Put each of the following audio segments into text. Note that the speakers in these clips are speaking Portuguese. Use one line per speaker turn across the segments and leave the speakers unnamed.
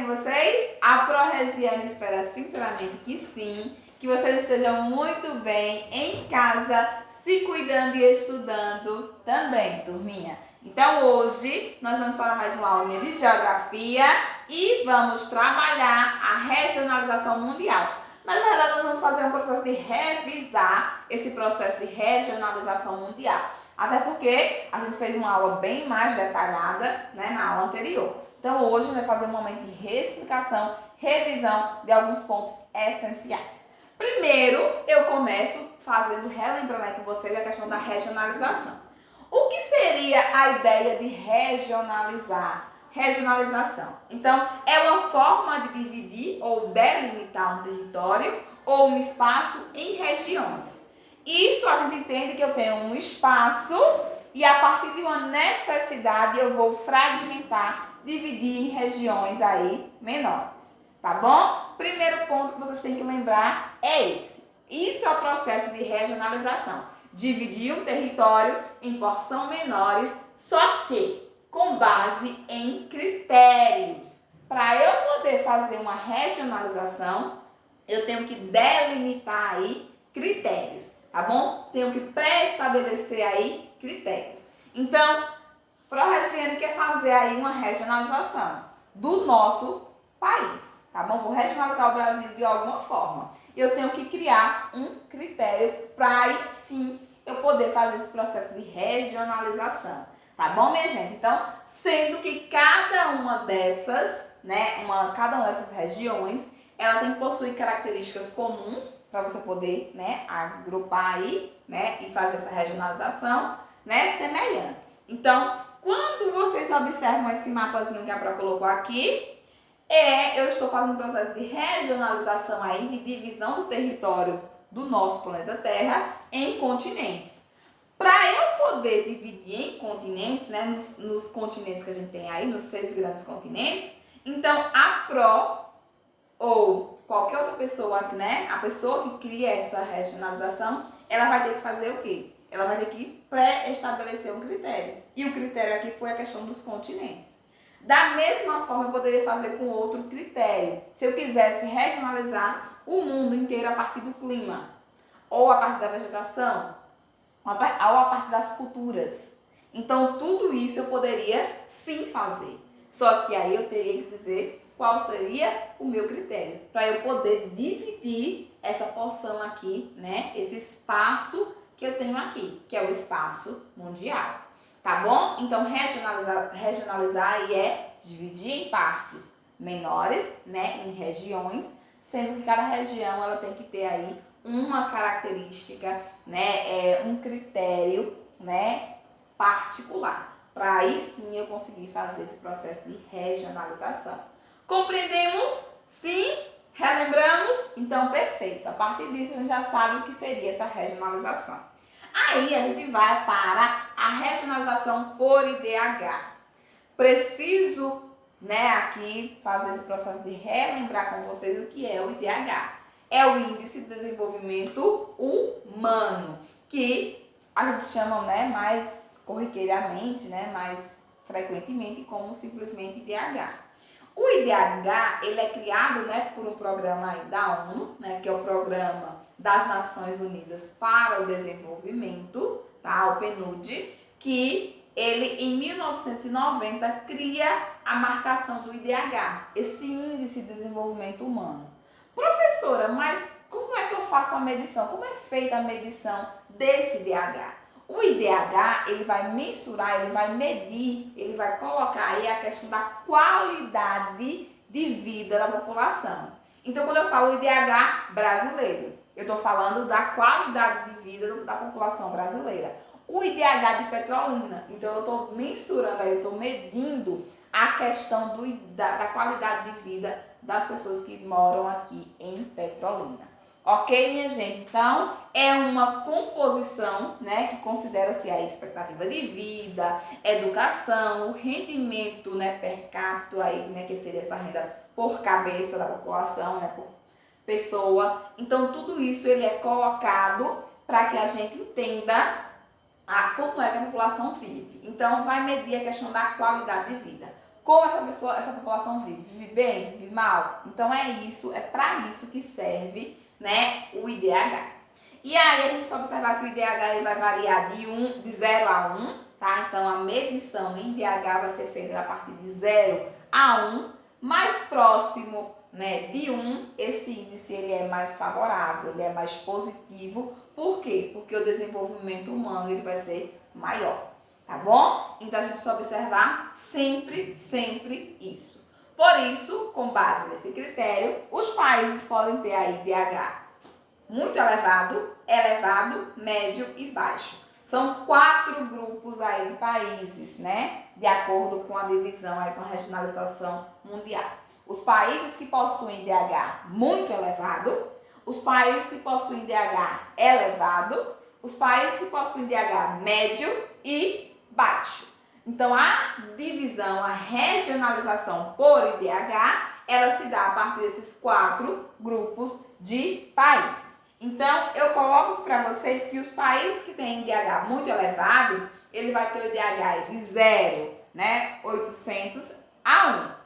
bem com vocês? A ProRegiane espera sinceramente que sim, que vocês estejam muito bem em casa, se cuidando e estudando também, turminha. Então hoje nós vamos para mais uma aulinha de Geografia e vamos trabalhar a regionalização mundial. Na verdade, nós vamos fazer um processo de revisar esse processo de regionalização mundial. Até porque a gente fez uma aula bem mais detalhada, né, na aula anterior. Então hoje vai fazer um momento de reexplicação, revisão de alguns pontos essenciais. Primeiro, eu começo relembrando aí com vocês a questão da regionalização. O que seria a ideia de regionalizar? Regionalização. Então, é uma forma de dividir ou delimitar um território ou um espaço em regiões. Isso a gente entende que eu tenho um espaço e a partir de uma necessidade eu vou fragmentar, dividir em regiões aí menores, tá bom? Primeiro ponto que vocês têm que lembrar é esse. Isso é o processo de regionalização. Dividir um território em porções menores, só que com base em critérios. Para eu poder fazer uma regionalização, eu tenho que delimitar aí critérios, tá bom? Tenho que pré-estabelecer aí critérios. Então, ProRegiane quer fazer aí uma regionalização do nosso país, tá bom? Vou regionalizar o Brasil de alguma forma. Eu tenho que criar um critério para aí sim eu poder fazer esse processo de regionalização, tá bom, minha gente? Então, sendo que cada uma dessas, né, cada uma dessas regiões, ela tem que possuir características comuns para você poder, né, agrupar aí, né, e fazer essa regionalização, né, semelhantes. Então, quando vocês observam esse mapazinho que a Pro colocou aqui, eu estou fazendo um processo de regionalização aí, de divisão do território do nosso planeta Terra em continentes. Para eu poder dividir em continentes, né, nos continentes que a gente tem aí, nos 6 grandes continentes, então a Pro ou qualquer outra pessoa, né, a pessoa que cria essa regionalização, ela vai ter que fazer o quê? Ela vai ter que pré-estabelecer um critério. E o critério aqui foi a questão dos continentes. Da mesma forma, eu poderia fazer com outro critério. Se eu quisesse regionalizar o mundo inteiro a partir do clima, ou a partir da vegetação, ou a partir das culturas. Então, tudo isso eu poderia sim fazer. Só que aí eu teria que dizer qual seria o meu critério, para eu poder dividir essa porção aqui, né? Esse espaço que eu tenho aqui, que é o espaço mundial. Tá bom? Então, regionalizar aí é dividir em partes menores, né? Em regiões, sendo que cada região ela tem que ter aí uma característica, né? Um critério, né? Particular. Para aí sim eu conseguir fazer esse processo de regionalização. Compreendemos? Sim? Relembramos? Então, perfeito. A partir disso, a gente já sabe o que seria essa regionalização. Aí, a gente vai para a regionalização por IDH. Preciso, né, aqui fazer esse processo de relembrar com vocês o que é o IDH. É o Índice de Desenvolvimento Humano, que a gente chama, né, mais corriqueiramente, né, mais frequentemente como simplesmente IDH. O IDH, ele é criado, né, por um programa aí da ONU, né, que é o Programa das Nações Unidas para o Desenvolvimento, tá, o PNUD, que ele em 1990 cria a marcação do IDH, esse Índice de Desenvolvimento Humano. Professora, mas como é que eu faço a medição? Como é feita a medição desse IDH? O IDH, ele vai mensurar, ele vai medir, ele vai colocar aí a questão da qualidade de vida da população. Então, quando eu falo IDH brasileiro, eu estou falando da qualidade de vida da população brasileira. O IDH de Petrolina, então eu estou mensurando aí, eu estou medindo a questão da qualidade de vida das pessoas que moram aqui em Petrolina. Ok, minha gente? Então, é uma composição, né, que considera-se a expectativa de vida, educação, o rendimento, né, per capita, aí, né, que seria essa renda por cabeça da população, né, por pessoa. Então, tudo isso ele é colocado para que a gente entenda como é que a população vive. Então, vai medir a questão da qualidade de vida. como essa população vive. Vive bem? Vive mal? Então é para isso que serve, né, o IDH. E aí a gente precisa observar que o IDH ele vai variar de 0 a 1, tá? Então a medição em IDH vai ser feita a partir de 0 a 1, mais próximo, né, de 1, esse índice ele é mais favorável, ele é mais positivo. Por quê? Porque o desenvolvimento humano ele vai ser maior, tá bom? Então a gente precisa observar sempre isso. Por isso, com base nesse critério, os países podem ter aí IDH muito elevado, médio e baixo. São 4 grupos aí de países, né? De acordo com a divisão aí, com a regionalização mundial. Os países que possuem IDH muito elevado, os países que possuem IDH elevado, os países que possuem IDH médio e baixo. Então, a divisão, a regionalização por IDH, ela se dá a partir desses 4 grupos de países. Então, eu coloco para vocês que os países que têm IDH muito elevado, ele vai ter o IDH de 0, né, 800 a 1.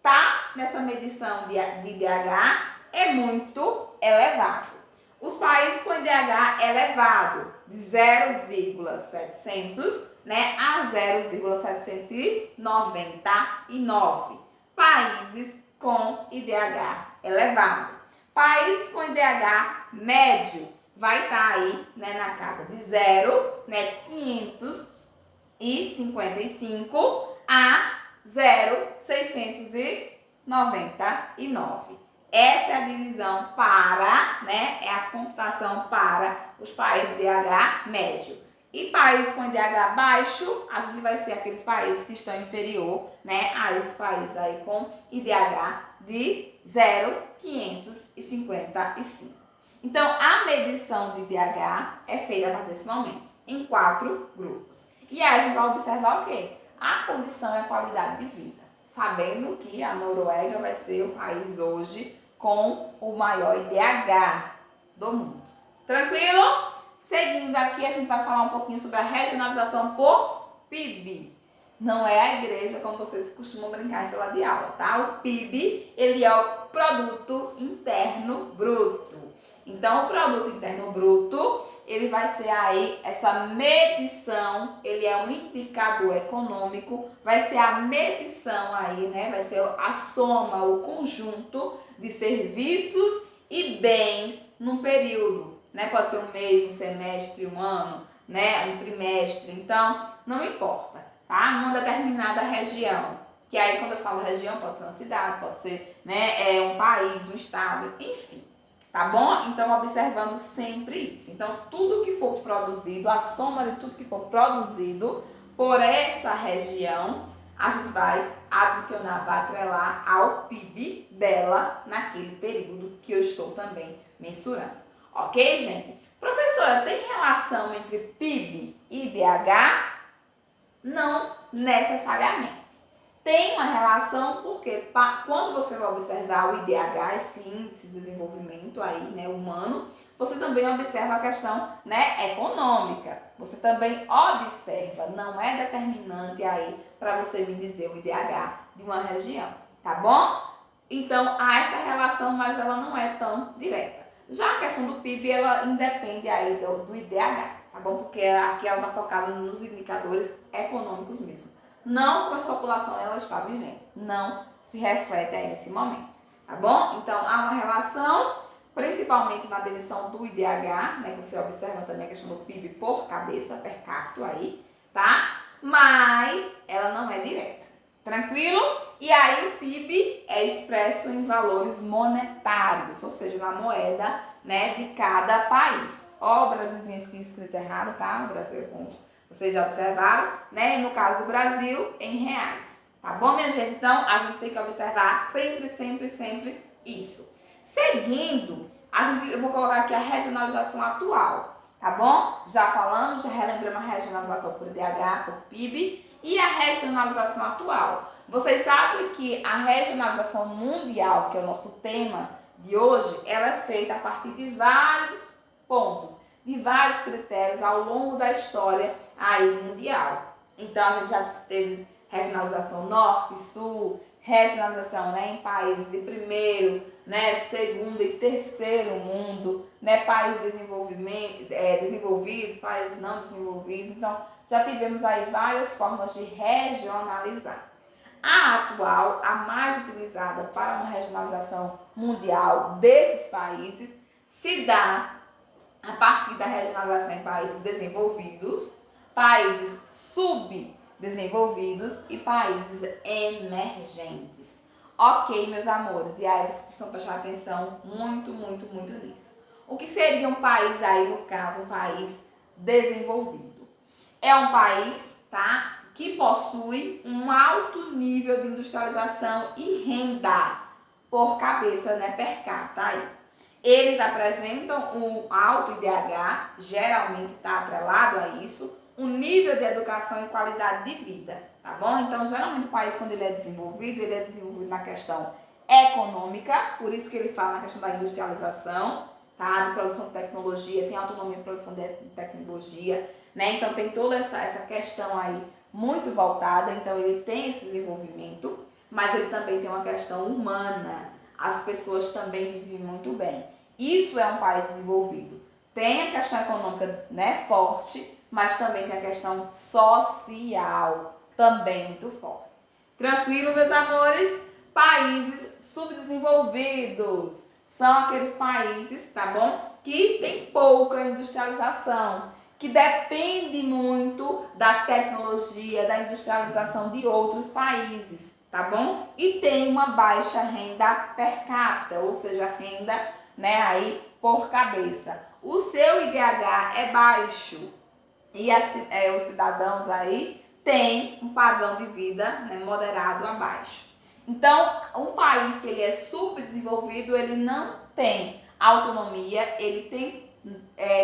Tá? Nessa medição de IDH é muito elevado. Os países com IDH elevado, de 0,700, né, a 0,799. Países com IDH elevado. Países com IDH médio vai estar aí, né, na casa de 0, né, 555 a 0,699. Essa é a divisão para, né, é a computação para os países de IDH médio. E países com IDH baixo, a gente vai ser aqueles países que estão inferior, né, a esses países aí com IDH de 0,555. Então, a medição de IDH é feita a partir desse momento, em 4 grupos. E aí a gente vai observar o quê? A condição e a qualidade de vida. Sabendo que a Noruega vai ser o país hoje com o maior IDH do mundo. Tranquilo? Seguindo aqui, a gente vai falar um pouquinho sobre a regionalização por PIB. Não é a igreja, como vocês costumam brincar em sala de aula, tá? O PIB, ele é o Produto Interno Bruto. Então, o Produto Interno Bruto, ele vai ser aí, essa medição, ele é um indicador econômico, vai ser a medição aí, né? Vai ser a soma, o conjunto de serviços e bens num período, né? Pode ser um mês, um semestre, um ano, né? Um trimestre, então, não importa, tá? Numa determinada região, que aí quando eu falo região, pode ser uma cidade, pode ser, né, um país, um estado, enfim. Tá bom? Então, observando sempre isso. Então, tudo que for produzido, a soma de tudo que for produzido por essa região, a gente vai adicionar, vai atrelar ao PIB dela naquele período que eu estou também mensurando. Ok, gente? Professora, tem relação entre PIB e IDH? Não necessariamente. Tem uma relação porque quando você vai observar o IDH, esse índice de desenvolvimento aí, né, humano, você também observa a questão, né, econômica. Você também observa, não é determinante aí para você me dizer o IDH de uma região, tá bom? Então, há essa relação, mas ela não é tão direta. Já a questão do PIB, ela independe aí do IDH, tá bom? Porque aqui ela está focada nos indicadores econômicos mesmo. Não como essa população ela está vivendo, não se reflete aí nesse momento, tá bom? Então, há uma relação, principalmente na medição do IDH, né, que você observa também a questão do PIB por cabeça, per capita aí, tá? Mas ela não é direta, tranquilo? E aí o PIB é expresso em valores monetários, ou seja, na moeda, né, de cada país. Ó, o Brasilzinho escrito errado, tá? O Brasil com... Vocês já observaram, né? No caso do Brasil, em reais. Tá bom, minha gente? Então, a gente tem que observar sempre isso. Seguindo, eu vou colocar aqui a regionalização atual, tá bom? Já falamos, já relembramos a regionalização por IDH, por PIB e a regionalização atual. Vocês sabem que a regionalização mundial, que é o nosso tema de hoje, ela é feita a partir de vários pontos, de vários critérios ao longo da história aí mundial. Então, a gente já teve regionalização norte e sul, regionalização, né, em países de primeiro, né, segundo e terceiro mundo, né, países desenvolvidos, países não desenvolvidos. Então, já tivemos aí várias formas de regionalizar. A atual, a mais utilizada para uma regionalização mundial desses países, se dá a partir da regionalização em países desenvolvidos, países subdesenvolvidos e países emergentes. Ok, meus amores, e aí vocês precisam prestar atenção muito nisso. O que seria um país aí, no caso, um país desenvolvido? É um país, tá, que possui um alto nível de industrialização e renda por cabeça, né, per capita aí. Eles apresentam um alto IDH, geralmente está atrelado a isso, um nível de educação e qualidade de vida, tá bom? Então, geralmente o país, quando ele é desenvolvido na questão econômica, por isso que ele fala na questão da industrialização, tá? De produção de tecnologia, tem autonomia em produção de tecnologia, né? Então, tem toda essa questão aí muito voltada, então ele tem esse desenvolvimento, mas ele também tem uma questão humana. As pessoas também vivem muito bem. Isso é um país desenvolvido. Tem a questão econômica, né, forte, mas também tem a questão social, também muito forte. Tranquilo, meus amores? Países subdesenvolvidos são aqueles países, tá bom? Que tem pouca industrialização, que depende muito da tecnologia, da industrialização de outros países, tá bom? E tem uma baixa renda per capita, ou seja, renda, né, aí por cabeça. O seu IDH é baixo e os cidadãos aí têm um padrão de vida, né, moderado a baixo. Então, um país que ele é subdesenvolvido, ele não tem autonomia, ele tem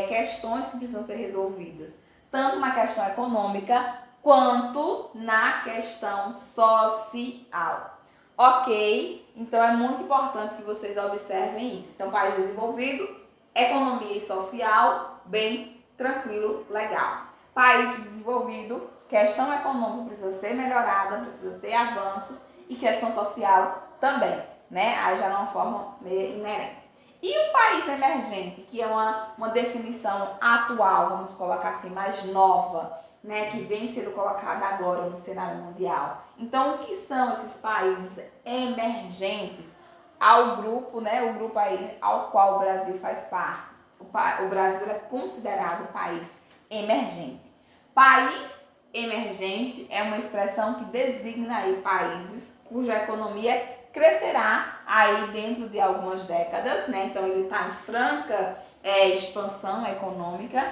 questões que precisam ser resolvidas, tanto na questão econômica quanto na questão social. Ok? Então é muito importante que vocês observem isso. Então, país desenvolvido, economia e social, bem tranquilo, legal. País desenvolvido, questão econômica precisa ser melhorada, precisa ter avanços e questão social também, né? Aí já é uma forma meio inerente. E um país emergente, que é uma definição atual, vamos colocar assim, mais nova, né, que vem sendo colocada agora no cenário mundial. Então, o que são esses países emergentes ao grupo, né, o grupo aí ao qual o Brasil faz parte? O Brasil é considerado país emergente. País emergente é uma expressão que designa aí países cuja economia crescerá aí dentro de algumas décadas, né? Então ele está em franca expansão econômica.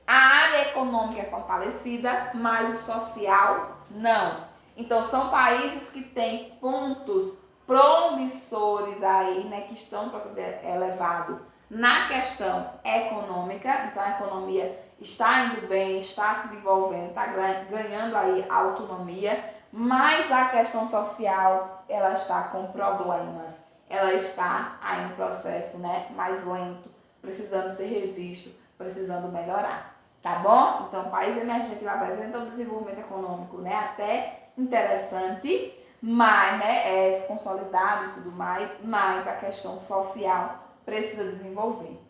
A área econômica é fortalecida, mas o social não. Então são países que têm pontos promissores aí, né? Que estão no processo elevado na questão econômica. Então a economia está indo bem, está se desenvolvendo, está ganhando aí autonomia. Mas a questão social, ela está com problemas, ela está aí no processo, né, mais lento, precisando ser revisto, precisando melhorar, tá bom? Então, o país emergente apresenta um desenvolvimento econômico, né, até interessante, mas, né, consolidado e tudo mais, mas a questão social precisa desenvolver.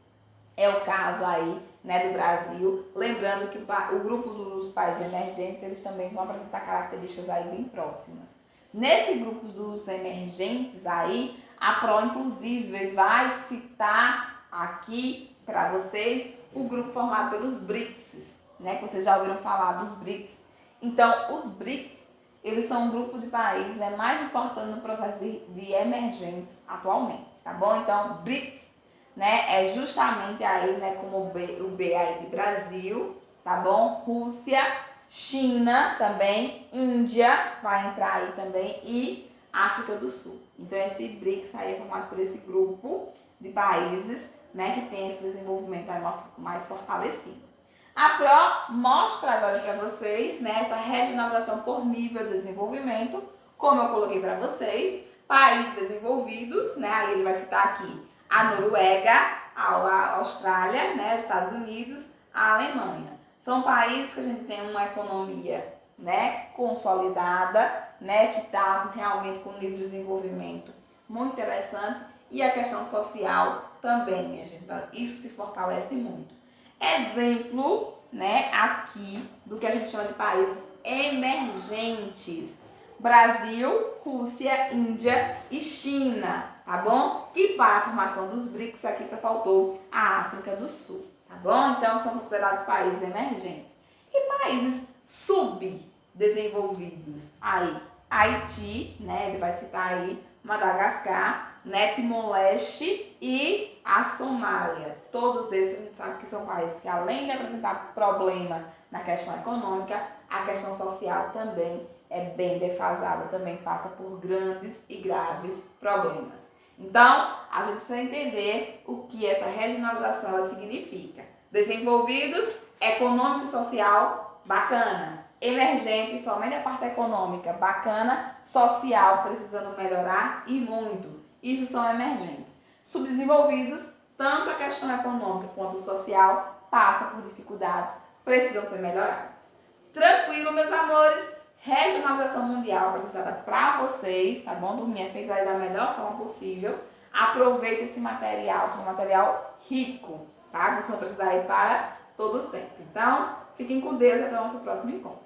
É o caso aí, né, do Brasil, lembrando que o grupo dos países emergentes, eles também vão apresentar características aí bem próximas. Nesse grupo dos emergentes aí, a PRO inclusive vai citar aqui para vocês o grupo formado pelos BRICS, né, que vocês já ouviram falar dos BRICS. Então, os BRICS, eles são um grupo de países, né, mais importante no processo de emergentes atualmente, tá bom? Então, BRICS, né, é justamente aí, né, como o B aí de Brasil, tá bom? Rússia, China também, Índia vai entrar aí também e África do Sul. Então esse BRICS aí é formado por esse grupo de países, né, que tem esse desenvolvimento aí mais fortalecido. A PRO mostra agora para vocês, né, essa regionalização por nível de desenvolvimento, como eu coloquei para vocês, países desenvolvidos, né, aí ele vai citar aqui a Noruega, a Austrália, né, os Estados Unidos, a Alemanha. São países que a gente tem uma economia né, consolidada, né, que está realmente com um nível de desenvolvimento muito interessante, e a questão social também, minha gente. Então, isso se fortalece muito. Exemplo, né, aqui do que a gente chama de países emergentes: Brasil, Rússia, Índia e China, tá bom? E para a formação dos BRICS, aqui só faltou a África do Sul, tá bom? Então, são considerados países emergentes. E países subdesenvolvidos? Aí, Haiti, né, ele vai citar aí Madagascar, né, Timor-Leste e a Somália. Todos esses a gente sabe que são países que, além de apresentar problema na questão econômica, a questão social também é bem defasada, também passa por grandes e graves problemas. Então, a gente precisa entender o que essa regionalização ela significa. Desenvolvidos, econômico e social, bacana. Emergente, somente a parte econômica, bacana. Social, precisando melhorar e muito. Isso são emergentes. Subdesenvolvidos, tanto a questão econômica quanto social passa por dificuldades, precisam ser melhoradas. Tranquilo, meus amores? Regionalização mundial apresentada para vocês, tá bom? Turminha, feita aí da melhor forma possível. Aproveita esse material, que é um material rico, tá? Vocês vão precisar ir para todo sempre. Então, fiquem com Deus e até o nosso próximo encontro.